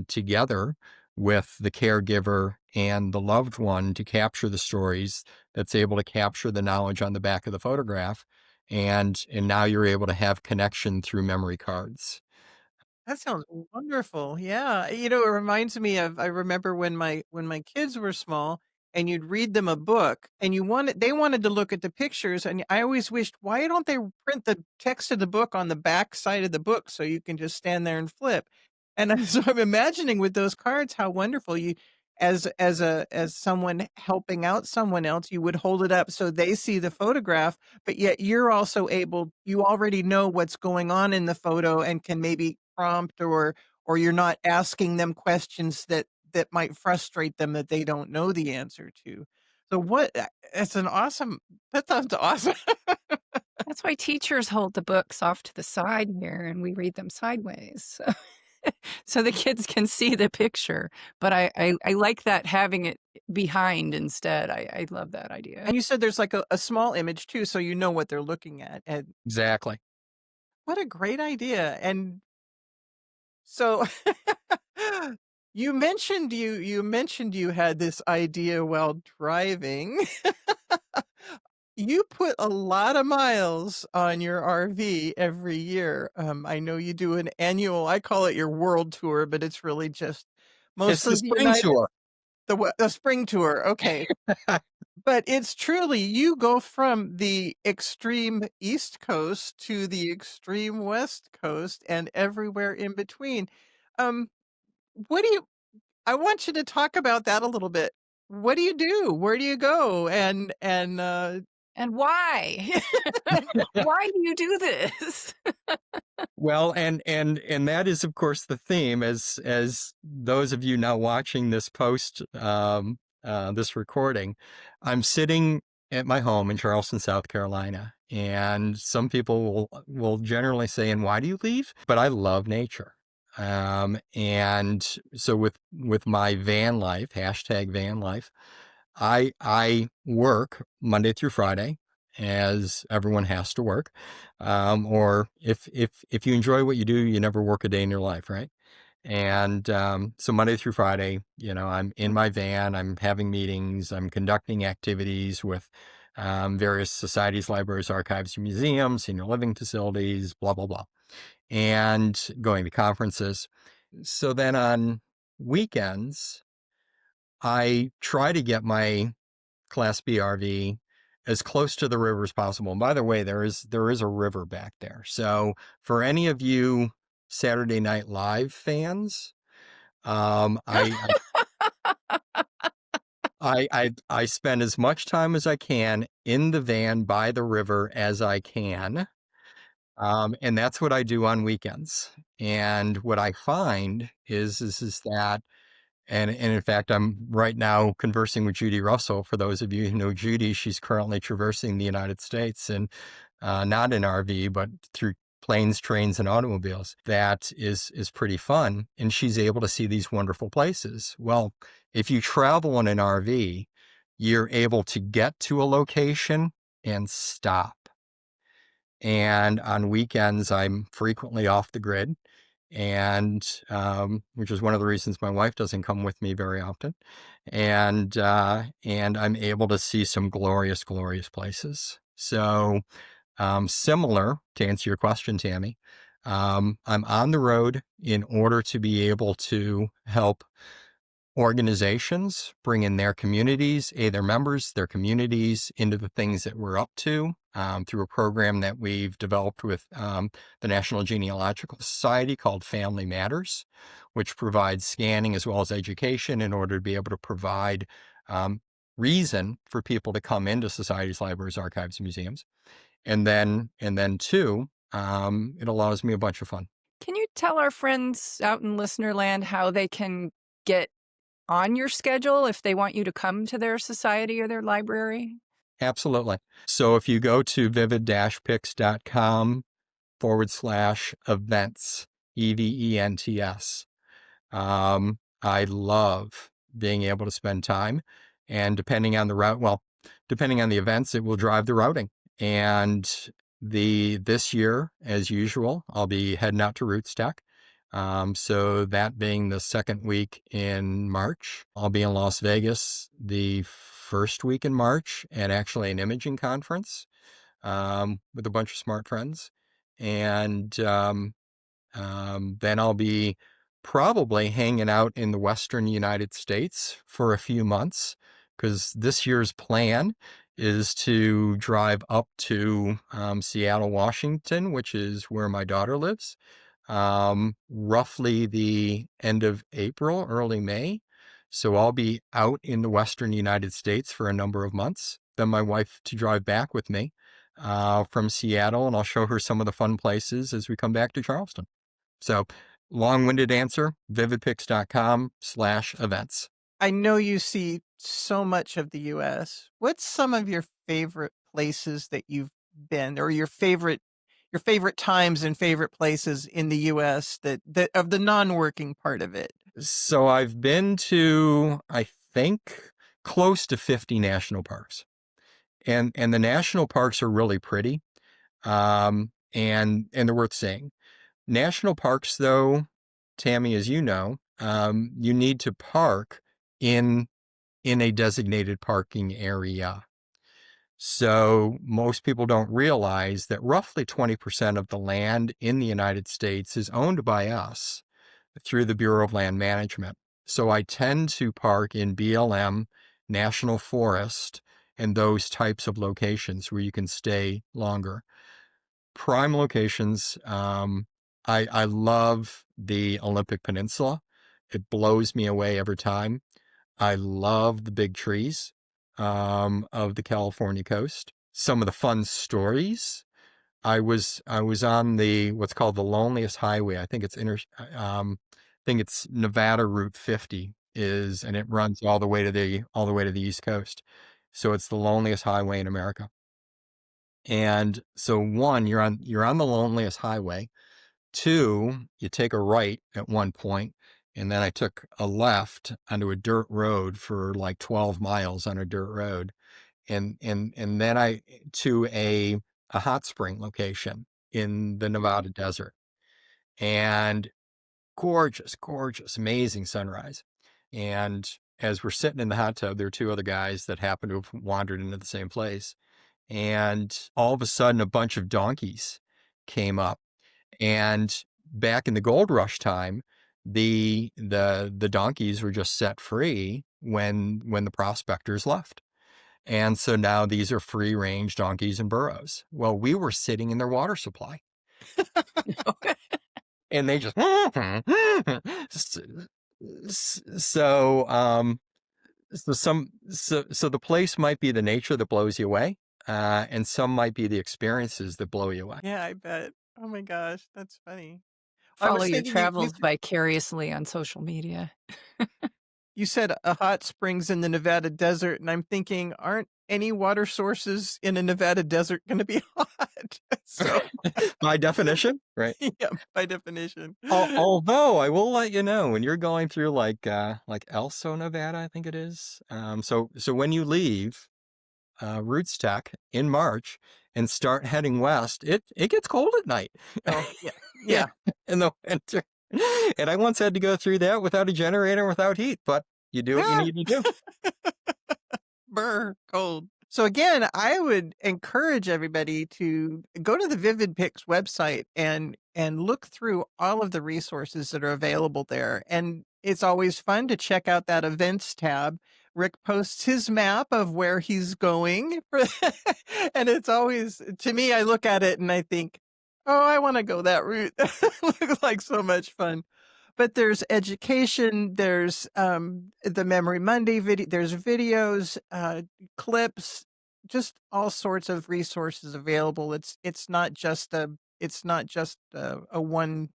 together with the caregiver and the loved one to capture the stories, that's able to capture the knowledge on the back of the photograph. And now you're able to have connection through memory cards. That sounds wonderful. Yeah. It reminds me of I remember when my kids were small and you'd read them a book and they wanted to look at the pictures and I always wished, why don't they print the text of the book on the back side of the book so you can just stand there and flip? And so I'm imagining with those cards how wonderful you as someone helping out someone else, you would hold it up so they see the photograph, but yet you already know what's going on in the photo and can maybe prompt or you're not asking them questions that might frustrate them that they don't know the answer to. So it's an awesome that sounds awesome. That's why teachers hold the books off to the side here and we read them sideways. So the kids can see the picture. But I like that having it behind instead. I love that idea. And you said there's like a small image too, so you know what they're looking at. And Exactly. what a great idea. And so you mentioned you had this idea while driving. You put a lot of miles on your RV every year. I know you do an annual, I call it your world tour, but it's really just It's mostly the spring tour. the spring tour. Okay. But it's truly you go from the extreme East Coast to the extreme West Coast and everywhere in between. Um, what do you I want you to talk about that a little bit. What do you do? Where do you go? And why? Why do you do this? Well, and that is, of course, the theme. As those of you now watching this this recording, I'm sitting at my home in Charleston, South Carolina, and some people will generally say, "And why do you leave?" But I love nature, and so with my van life, hashtag van life, I work Monday through Friday, as everyone has to work. Or if you enjoy what you do, you never work a day in your life, right? And so Monday through Friday, I'm in my van, I'm having meetings, I'm conducting activities with various societies, libraries, archives, museums, senior living facilities, blah, blah, blah, and going to conferences. So then on weekends, I try to get my Class B RV as close to the river as possible. And by the way, there is a river back there. So for any of you Saturday Night Live fans, I spend as much time as I can in the van by the river as I can. And that's what I do on weekends. And what I find is that and in fact, I'm right now conversing with Judy Russell. For those of you who know Judy, she's currently traversing the United States and not in RV, but through planes, trains, and automobiles. That is pretty fun. And she's able to see these wonderful places. Well, if you travel in an RV, you're able to get to a location and stop. And on weekends, I'm frequently off the grid, and which is one of the reasons my wife doesn't come with me very often. And I'm able to see some glorious, glorious places. So similar to answer your question, Tammy, I'm on the road in order to be able to help organizations bring in their communities, their members, their communities into the things that we're up to through a program that we've developed with the National Genealogical Society called Family Matters, which provides scanning as well as education in order to be able to provide reason for people to come into societies, libraries, archives, and museums. And then two, it allows me a bunch of fun. Can you tell our friends out in listener land how they can get on your schedule if they want you to come to their society or their library? Absolutely. So if you go to vivid-pix.com/events, EVENTS, I love being able to spend time, and depending on the route, depending on the events, it will drive the routing. And this year, as usual, I'll be heading out to Rootstock. So that being the second week in March, I'll be in Las Vegas the first week in March at actually an imaging conference with a bunch of smart friends. And then I'll be probably hanging out in the Western United States for a few months, because this year's plan is to drive up to Seattle, Washington, which is where my daughter lives, roughly the end of April, early May. So I'll be out in the Western United States for a number of months. Then my wife to drive back with me from Seattle, and I'll show her some of the fun places as we come back to Charleston. So long-winded answer, vividpix.com/events. I know you see so much of the US. What's some of your favorite places that you've been, or your favorite times and favorite places in the US that of the non-working part of it? So I've been to, I think, close to 50 national parks. And the national parks are really pretty. And they're worth seeing. National parks, though, Tammy, as you know, you need to park in a designated parking area. So most people don't realize that roughly 20% of the land in the United States is owned by us through the Bureau of Land Management. So I tend to park in BLM, National Forest, and those types of locations where you can stay longer. Prime locations. I love the Olympic Peninsula. It blows me away every time. I love the big trees of the California coast. Some of the fun stories. I was on the what's called the loneliest highway. I think it's Nevada Route 50 and it runs all the way to the East Coast. So it's the loneliest highway in America. And so one, you're on the loneliest highway. Two, you take a right at one point, and then I took a left onto a dirt road for like 12 miles on a dirt road. And then I to a hot spring location in the Nevada desert. And gorgeous, amazing sunrise. And as we're sitting in the hot tub, there are two other guys that happen to have wandered into the same place. And all of a sudden, a bunch of donkeys came up. And back in the gold rush time, the donkeys were just set free when the prospectors left. And so now these are free range donkeys and burros. Well, we were sitting in their water supply. And they just so the place might be the nature that blows you away, and some might be the experiences that blow you away. Yeah, I bet. Oh my gosh, that's funny. I Follow was your thinking travels vicariously on social media. you said a hot springs in the Nevada desert, and I'm thinking, aren't any water sources in a Nevada desert going to be hot? So By definition, right? yeah, by definition. Although I will let you know, when you're going through like Elso, Nevada, I think it is. So when you leave Roots Tech in March and start heading west, it gets cold at night. Oh yeah, yeah. In the winter. And I once had to go through that without a generator, without heat, but you do what you need to do. Brr, cold. So again, I would encourage everybody to go to the Vivid-Pix website and look through all of the resources that are available there. And it's always fun to check out that events tab. Rick posts his map of where he's going. And it's always, to me, I look at it and I think, oh, I want to go that route. Looks like so much fun. But there's education, there's the Memory Monday video, there's videos, clips, just all sorts of resources available. It's not just a one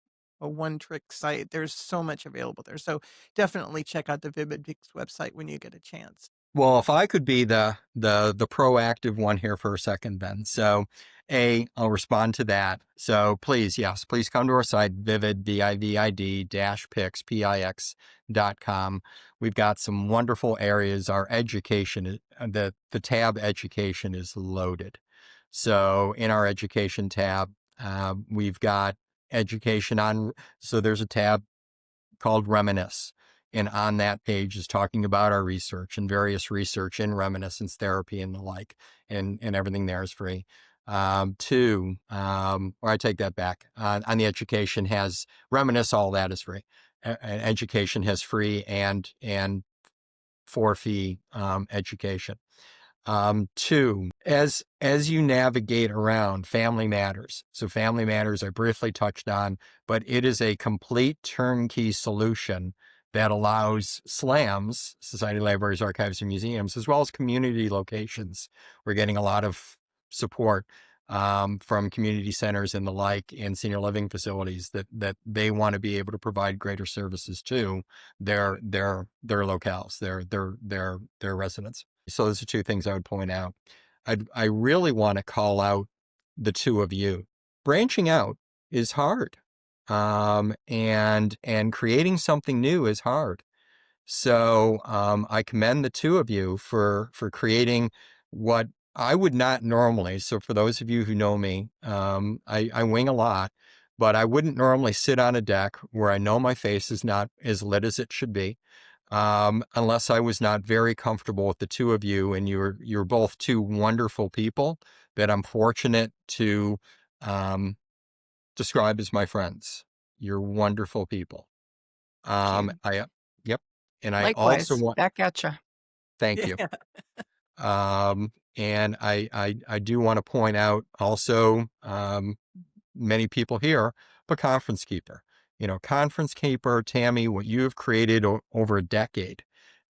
trick site. There's so much available there. So definitely check out the Vivid-Pix website when you get a chance. Well, if I could be the proactive one here for a second, then. So, I'll respond to that. So please come to our site, Pix.com. We've got some wonderful areas. Our education, the tab education is loaded. So in our education tab, we've got education on, so there's a tab called Reminisce. And on that page is talking about our research and various research in reminiscence therapy and the like, and everything there is free. Two, or I take that back. On the education has Reminisce, all that is free. Education has free and for fee education. Two, as you navigate around Family Matters. So Family Matters I briefly touched on, but it is a complete turnkey solution that allows SLAMs, Society Libraries, Archives, and Museums, as well as community locations. We're getting a lot of support from community centers and the like, and senior living facilities that they want to be able to provide greater services to their locales, their residents. So those are two things I would point out. I really want to call out the two of you. Branching out is hard, and creating something new is hard. So I commend the two of you for creating what I would not normally. So for those of you who know me, I wing a lot, but I wouldn't normally sit on a deck where I know my face is not as lit as it should be, unless I was not very comfortable with the two of you. And you're both two wonderful people that I'm fortunate to describe as my friends. You're wonderful people. Yep. And I also Likewise, want, back at you. thank you. Yeah. And I do want to point out also, many people here, but Conference Keeper. Conference Keeper, Tammy, what you have created over a decade,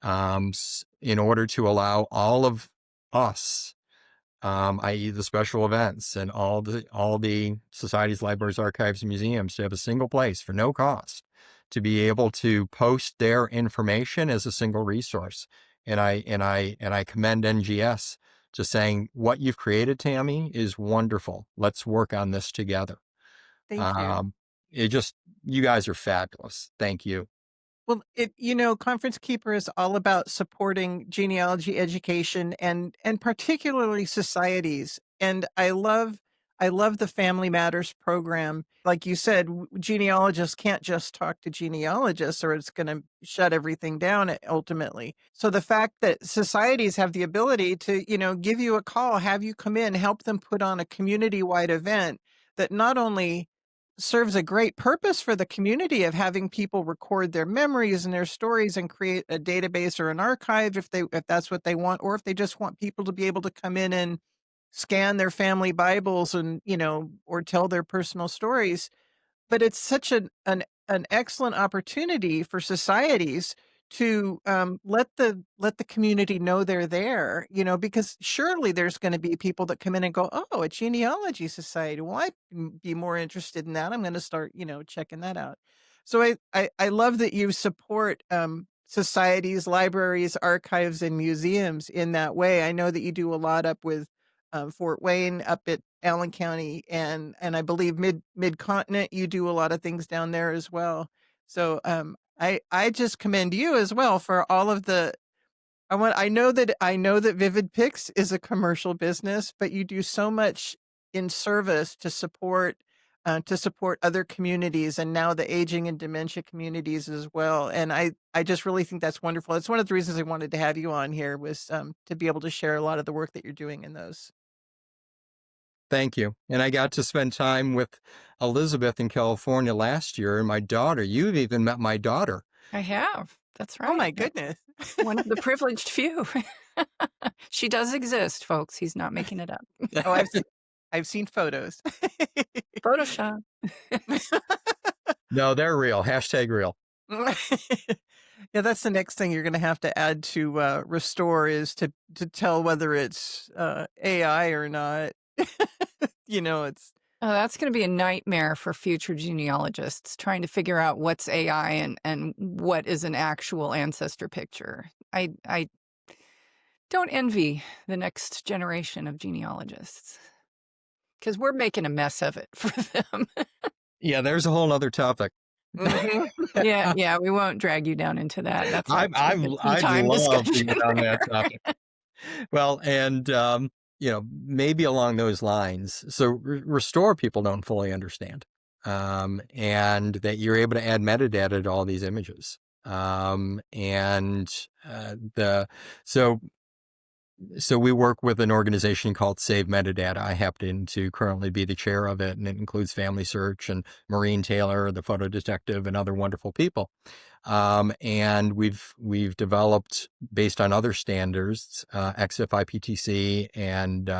in order to allow all of us, i.e. the special events and all the societies, libraries, archives, and museums, to have a single place for no cost to be able to post their information as a single resource. And I commend NGS to saying, what you've created, Tammy, is wonderful. Let's work on this together. Thank you. You guys are fabulous. Thank you. Well, Conference Keeper is all about supporting genealogy education and particularly societies. And I love the Family Matters program. Like you said, genealogists can't just talk to genealogists, or it's going to shut everything down ultimately. So the fact that societies have the ability to, give you a call, have you come in, help them put on a community-wide event that not only serves a great purpose for the community of having people record their memories and their stories and create a database or an archive if that's what they want, or if they just want people to be able to come in and scan their family Bibles and, or tell their personal stories. But it's such an excellent opportunity for societies to let the community know they're there, because surely there's going to be people that come in and go, oh, a genealogy society. Well, I'd be more interested in that. I'm going to start, checking that out. So I love that you support societies, libraries, archives, and museums in that way. I know that you do a lot up with Fort Wayne, up at Allen County, and I believe mid-continent, you do a lot of things down there as well. So I just commend you as well for all of the. I know that Vivid-Pix is a commercial business, but you do so much in service to support other communities, and now the aging and dementia communities as well. And I just really think that's wonderful. It's one of the reasons I wanted to have you on here, was to be able to share a lot of the work that you're doing in those. Thank you. And I got to spend time with Elizabeth in California last year, and my daughter. You've even met my daughter. I have. That's right. Oh my goodness. One of the privileged few. She does exist, folks. He's not making it up. Oh, I've seen photos. Photoshop. No, they're real. Hashtag real. Yeah, that's the next thing you're going to have to add to Restore, is to tell whether it's AI or not. It's. Oh, that's going to be a nightmare for future genealogists, trying to figure out what's AI and what is an actual ancestor picture. I don't envy the next generation of genealogists, because we're making a mess of it for them. Yeah, there's a whole other topic. Yeah, we won't drag you down into that. That's I'd love to get on that topic. Well, and maybe along those lines. So Restore people don't fully understand. and that you're able to add metadata to all these images. So we work with an organization called Save Metadata. I happen to currently be the chair of it, and it includes Family Search and Maureen Taylor, the photo detective, and other wonderful people. And we've developed, based on other standards, XFIPTC and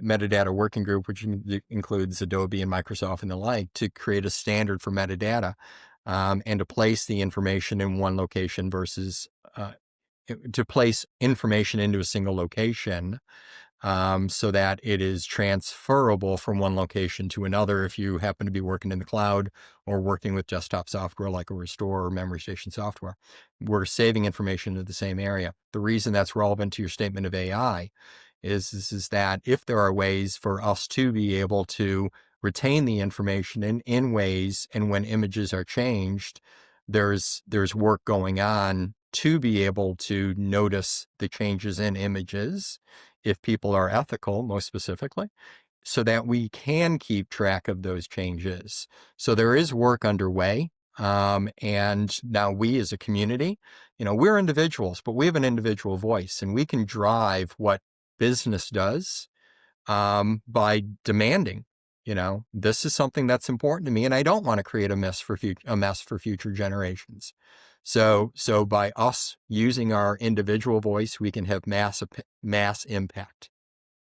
Metadata Working Group, which includes Adobe and Microsoft and the like, to create a standard for metadata, and to place the information in one location versus to place information into a single location, so that it is transferable from one location to another if you happen to be working in the cloud or working with desktop software like a Restore or Memory Station software. We're saving information to the same area. The reason that's relevant to your statement of AI is that if there are ways for us to be able to retain the information in ways, and when images are changed, there's work going on to be able to notice the changes in images, if people are ethical, most specifically, so that we can keep track of those changes. So there is work underway. And now we as a community, we're individuals, but we have an individual voice, and we can drive what business does, by demanding, this is something that's important to me, and I don't want to create a mess for future generations. So by us using our individual voice, we can have mass impact.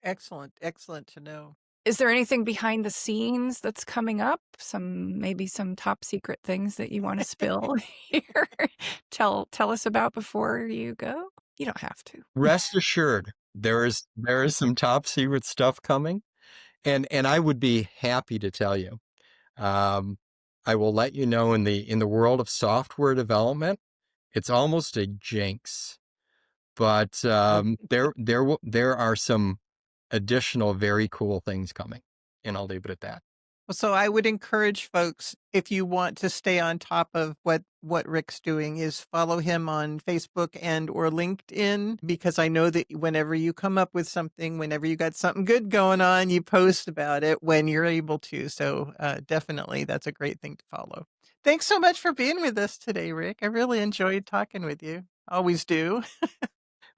Excellent. Excellent to know. Is there anything behind the scenes that's coming up? Maybe some top secret things that you want to spill here? Tell us about before you go. You don't have to. Rest assured, there is some top secret stuff coming, and I would be happy to tell you. I will let you know, in the world of software development, it's almost a jinx, but there are some additional very cool things coming, and I'll leave it at that. So I would encourage folks, if you want to stay on top of what Rick's doing, is follow him on Facebook and or LinkedIn, because I know that whenever you come up with something, whenever you got something good going on, you post about it when you're able to. So definitely, that's a great thing to follow. Thanks so much for being with us today, Rick. I really enjoyed talking with you. Always do.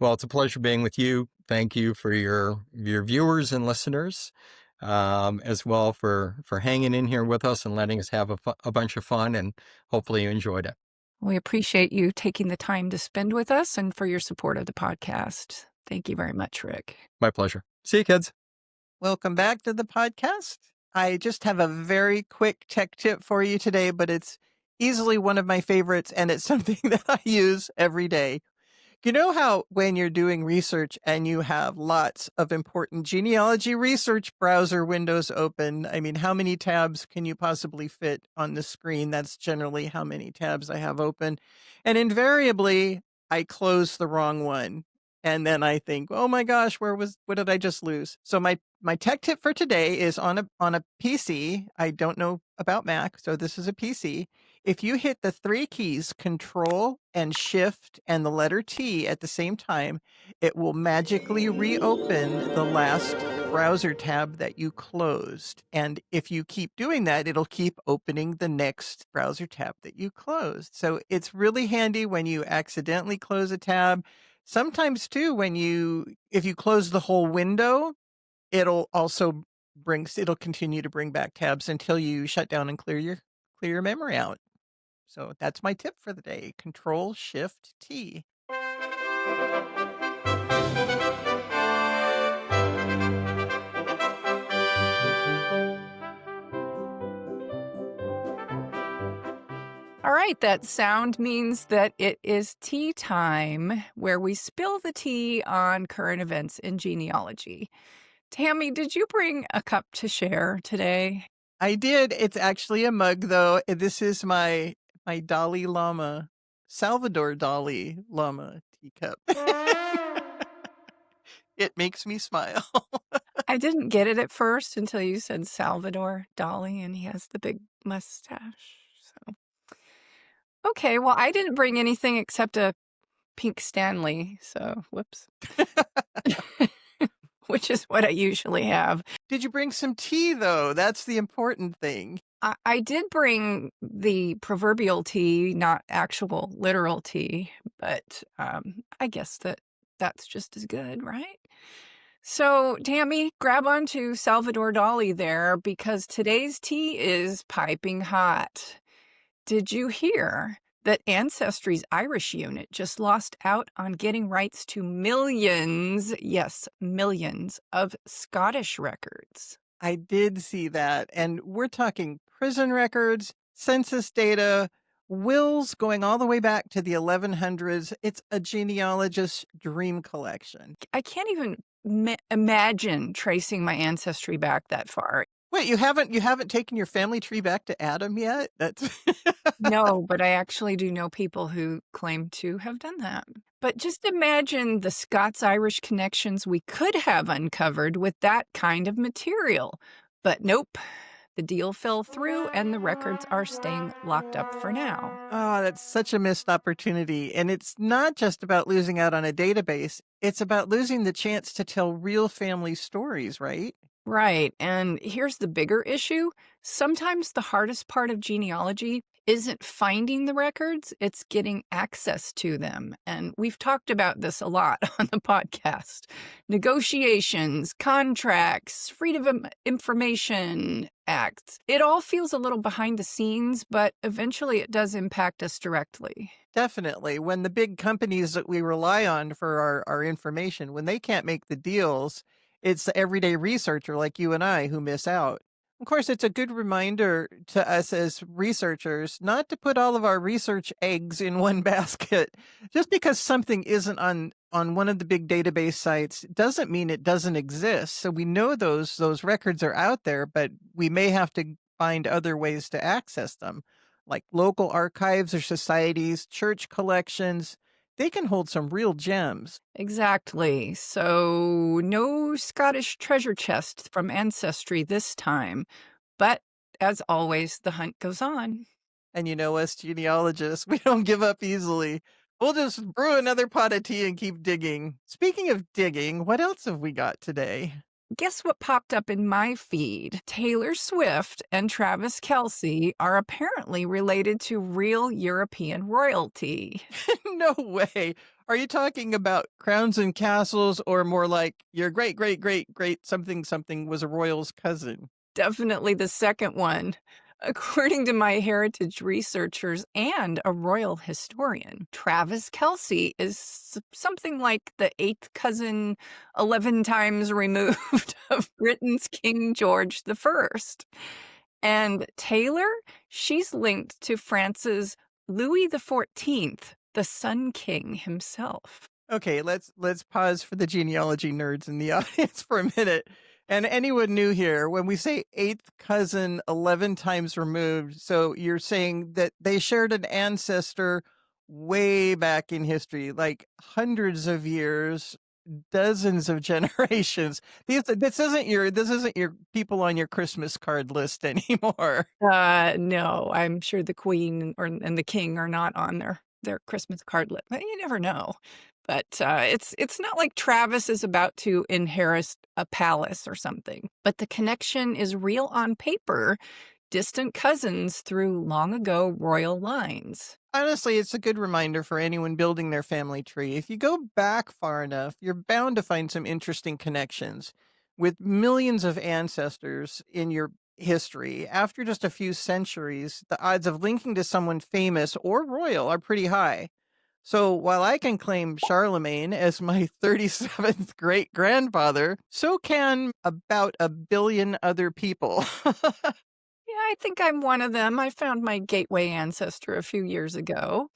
Well, it's a pleasure being with you. Thank you for your viewers and listeners, as well, for hanging in here with us and letting us have a bunch of fun, and hopefully you enjoyed it. We appreciate you taking the time to spend with us and for your support of the podcast. Thank you very much, Rick. My pleasure. See you, kids. Welcome back to the podcast. I just have a very quick tech tip for you today, but it's easily one of my favorites, and it's something that I use every day. You know how when you're doing research and you have lots of important genealogy research browser windows open, I mean, how many tabs can you possibly fit on the screen? That's generally how many tabs I have open. And invariably, I close the wrong one. And then I think, oh my gosh, what did I just lose? So my tech tip for today is on a PC. I don't know about Mac, so this is a PC. If you hit the three keys, Control and Shift and the letter T at the same time, it will magically reopen the last browser tab that you closed. And if you keep doing that, it'll keep opening the next browser tab that you closed. So it's really handy when you accidentally close a tab. Sometimes too, if you close the whole window, it'll continue to bring back tabs until you shut down and clear your memory out. So that's my tip for the day. Control Shift T. All right, that sound means that it is tea time, where we spill the tea on current events in genealogy. Tammy, did you bring a cup to share today? I did. It's actually a mug, though. This is my Dalai Lama, Salvador Dali Lama teacup. It makes me smile. I didn't get it at first until you said Salvador Dali, and he has the big mustache. So, okay, well, I didn't bring anything except a pink Stanley. So, whoops. Which is what I usually have. Did you bring some tea, though? That's the important thing. I did bring the proverbial tea, not actual literal tea, but I guess that's just as good, right? So, Tammy, grab onto Salvador Dali there because today's tea is piping hot. Did you hear that Ancestry's Irish unit just lost out on getting rights to millions, yes, millions of Scottish records? I did see that. And we're talking prison records, census data, wills going all the way back to the 1100s. It's a genealogist's dream collection. I can't even imagine tracing my ancestry back that far. Wait, you haven't taken your family tree back to Adam yet? That's No, but I actually do know people who claim to have done that. But just imagine the Scots-Irish connections we could have uncovered with that kind of material. But nope, the deal fell through and the records are staying locked up for now. Oh, that's such a missed opportunity. And it's not just about losing out on a database. It's about losing the chance to tell real family stories, right? Right. And here's the bigger issue. Sometimes the hardest part of genealogy isn't finding the records, it's getting access to them. And we've talked about this a lot on the podcast. Negotiations, contracts, Freedom of Information Acts. It all feels a little behind the scenes, but eventually it does impact us directly. Definitely. When the big companies that we rely on for our information, when they can't make the deals, it's the everyday researcher like you and I who miss out. Of course, it's a good reminder to us as researchers not to put all of our research eggs in one basket. Just because something isn't on one of the big database sites doesn't mean it doesn't exist. So we know those records are out there, but we may have to find other ways to access them, like local archives or societies, church collections. They can hold some real gems. Exactly. So, no Scottish treasure chest from Ancestry this time. But as always, the hunt goes on. And you know us genealogists, we don't give up easily. We'll just brew another pot of tea and keep digging. Speaking of digging, what else have we got today? Guess what popped up in my feed? Taylor Swift and Travis Kelce are apparently related to real European royalty. No way. Are you talking about crowns and castles, or more like your great, great, great, great something something was a royal's cousin? Definitely the second one. According to my heritage researchers and a royal historian, Travis Kelce is something like the eighth cousin 11 times removed of Britain's King George I. And Taylor, she's linked to France's Louis XIV, the Sun King himself. Okay, let's pause for the genealogy nerds in the audience for a minute. And anyone new here, when we say eighth cousin 11 times removed, so you're saying that they shared an ancestor way back in history, like hundreds of years, dozens of generations. This isn't your people on your Christmas card list anymore. No, I'm sure the queen and the king are not on their Christmas card list. But you never know. But it's not like Travis is about to inherit a palace or something. But the connection is real on paper. Distant cousins through long ago royal lines. Honestly, it's a good reminder for anyone building their family tree. If you go back far enough, you're bound to find some interesting connections with millions of ancestors in your history. After just a few centuries, the odds of linking to someone famous or royal are pretty high. So while I can claim Charlemagne as my 37th great grandfather, so can about a billion other people. Yeah, I think I'm one of them. I found my gateway ancestor a few years ago,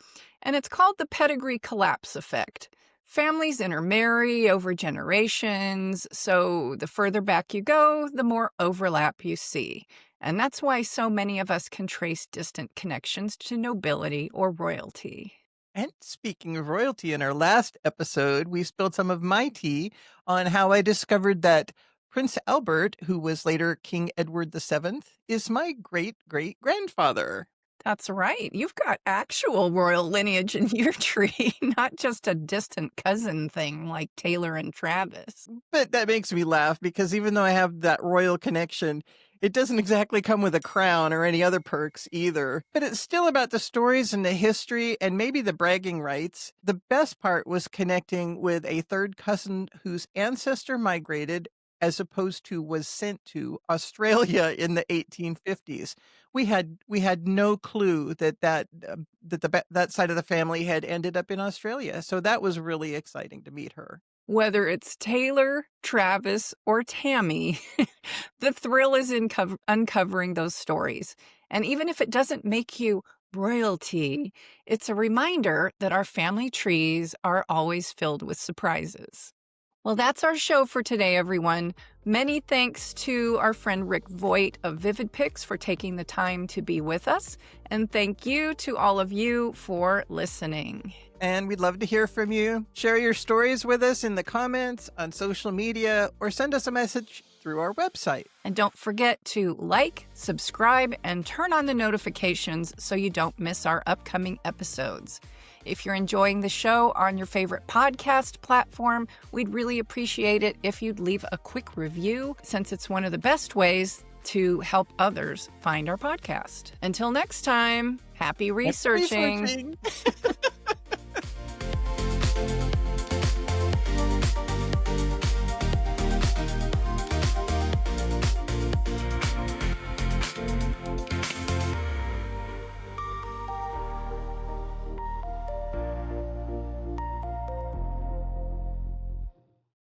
and it's called the pedigree collapse effect. Families intermarry over generations, so the further back you go, the more overlap you see. And that's why so many of us can trace distant connections to nobility or royalty. And speaking of royalty, in our last episode, we spilled some of my tea on how I discovered that Prince Albert, who was later King Edward VII, is my great great grandfather. That's right. You've got actual royal lineage in your tree, not just a distant cousin thing like Taylor and Travis. But that makes me laugh because even though I have that royal connection, It doesn't exactly come with a crown or any other perks either, but it's still about the stories and the history and maybe the bragging rights. The best part was connecting with a third cousin whose ancestor migrated as opposed to was sent to Australia in the 1850s. We had no clue that side of the family had ended up in Australia. So that was really exciting to meet her. Whether it's Taylor, Travis, or Tammy, the thrill is in uncovering those stories. And even if it doesn't make you royalty, it's a reminder that our family trees are always filled with surprises. Well, that's our show for today, everyone. Many thanks to our friend Rick Voight of Vivid-Pix for taking the time to be with us. And thank you to all of you for listening. And we'd love to hear from you. Share your stories with us in the comments, on social media, or send us a message through our website. And don't forget to like, subscribe, and turn on the notifications so you don't miss our upcoming episodes. If you're enjoying the show on your favorite podcast platform, we'd really appreciate it if you'd leave a quick review, since it's one of the best ways to help others find our podcast. Until next time, happy researching.